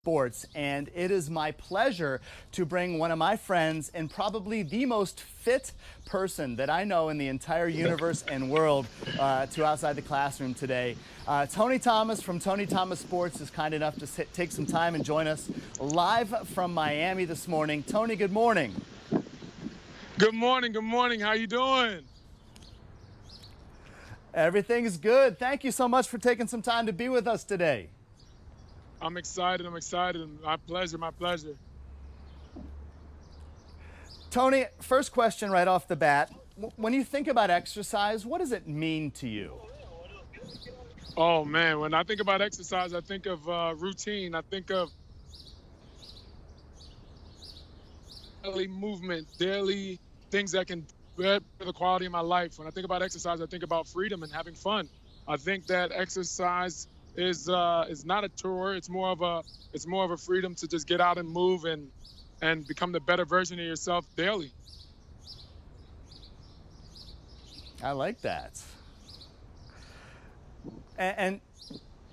Sports, and it is my pleasure to bring one of my friends and probably the most fit person that I know in the entire universe and world to Outside the Classroom today. Tony Thomas from Tony Thomas Sports is kind enough to take some time and join us live from Miami this morning. Tony, good morning. Good morning. Good morning. How you doing? Everything's good. Thank you so much for taking some time to be with us today. I'm excited. I'm excited. My pleasure. My pleasure. Tony, first question right off the bat. When you think about exercise, what does it mean to you? Oh, man. When I think about exercise, I think of routine. I think of daily movement, daily things that can better the quality of my life. When I think about exercise, I think about freedom and having fun. I think that exercise is not a chore. It's more of a freedom to just get out and move and become the better version of yourself daily. I like that. And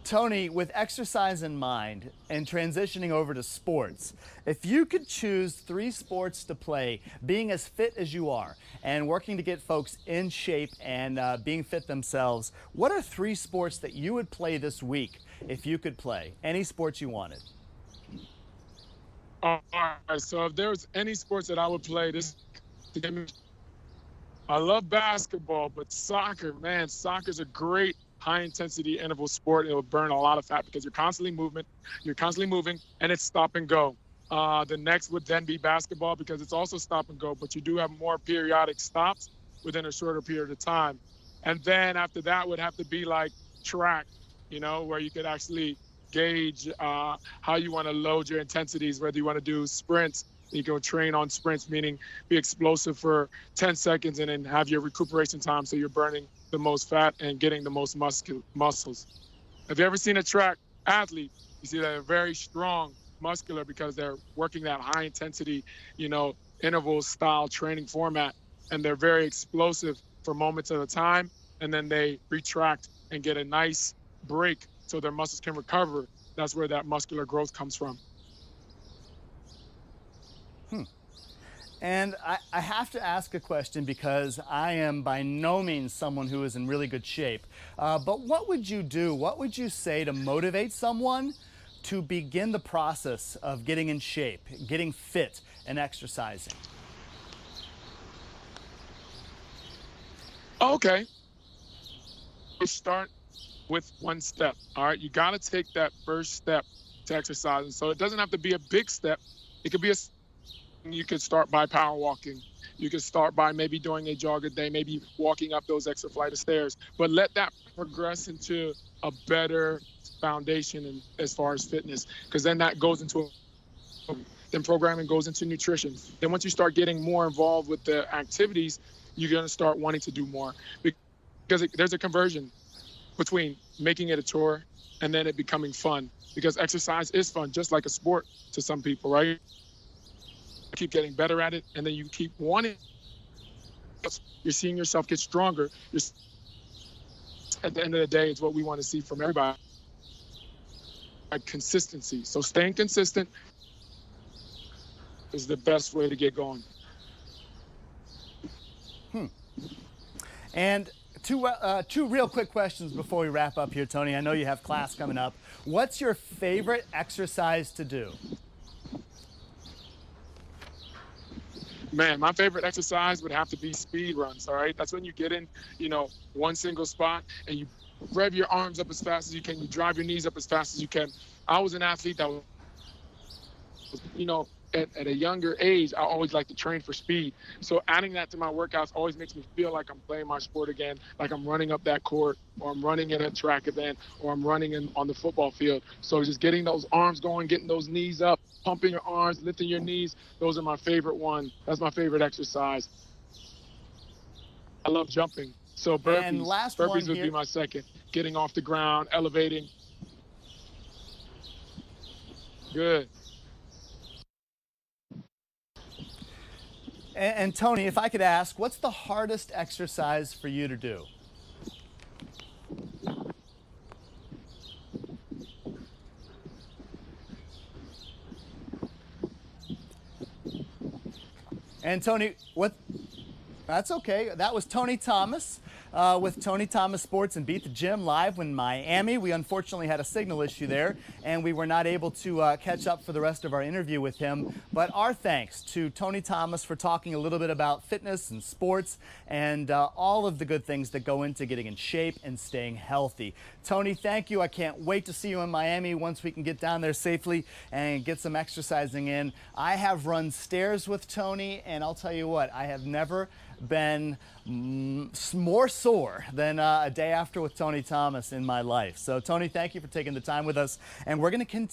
Tony, with exercise in mind and transitioning over to sports, if you could choose 3 sports to play, being as fit as you are and working to get folks in shape and being fit themselves, what are 3 sports that you would play this week if you could play? Any sports you wanted. All right. So if there was any sports that I would play, I love basketball, but soccer, man, soccer's a great high intensity interval sport. It will burn a lot of fat because you're constantly moving, and it's stop and go. The next would then be basketball because it's also stop and go, but you do have more periodic stops within a shorter period of time. And then after that would have to be like track, where you could actually gauge how you want to load your intensities, whether you want to do sprints. You can train on sprints, meaning be explosive for 10 seconds and then have your recuperation time so you're burning the most fat and getting the most muscles. Have you ever seen a track athlete? You see that they're very strong, muscular because they're working that high intensity, interval style training format, and they're very explosive for moments at a time, and then they retract and get a nice break so their muscles can recover. That's where that muscular growth comes from. And I have to ask a question because I am by no means someone who is in really good shape. But what would you do? What would you say to motivate someone to begin the process of getting in shape, getting fit, and exercising? Okay. You start with one step. All right. You got to take that first step to exercising. So it doesn't have to be a big step. It could be you could start by power walking. You could start by maybe doing a jog a day, maybe walking up those extra flight of stairs. But let that progress into a better foundation as far as fitness, because then that goes into then programming goes into nutrition. Then once you start getting more involved with the activities, you're going to start wanting to do more because there's a conversion between making it a chore and then it becoming fun, because exercise is fun, just like a sport to some people, right? Keep getting better at it, and then you keep wanting. You're seeing yourself get stronger. At the end of the day, it's what we want to see from everybody. Like consistency. So staying consistent is the best way to get going. And two real quick questions before we wrap up here, Tony. I know you have class coming up. What's your favorite exercise to do? Man, my favorite exercise would have to be speed runs. All right. That's when you get in, one single spot and you rev your arms up as fast as you can. You drive your knees up as fast as you can. I was an athlete that was, at a younger age, I always like to train for speed. So adding that to my workouts always makes me feel like I'm playing my sport again, like I'm running up that court, or I'm running in a track event, or I'm running on the football field. So just getting those arms going, getting those knees up, pumping your arms, lifting your knees. Those are my favorite one. That's my favorite exercise. I love jumping. So burpees. And last one Burpees would be my second. Getting off the ground, elevating. Good. And Tony, if I could ask, what's the hardest exercise for you to do? And Tony, what? That's okay. That was Tony Thomas with Tony Thomas Sports and Beat the Gym live in Miami. We unfortunately had a signal issue there, and we were not able to catch up for the rest of our interview with him. But our thanks to Tony Thomas for talking a little bit about fitness and sports and all of the good things that go into getting in shape and staying healthy. Tony, thank you. I can't wait to see you in Miami once we can get down there safely and get some exercising in. I have run stairs with Tony, and I'll tell you what, I have never been more sore than a day after with Tony Thomas in my life. So Tony, thank you for taking the time with us, and we're going to continue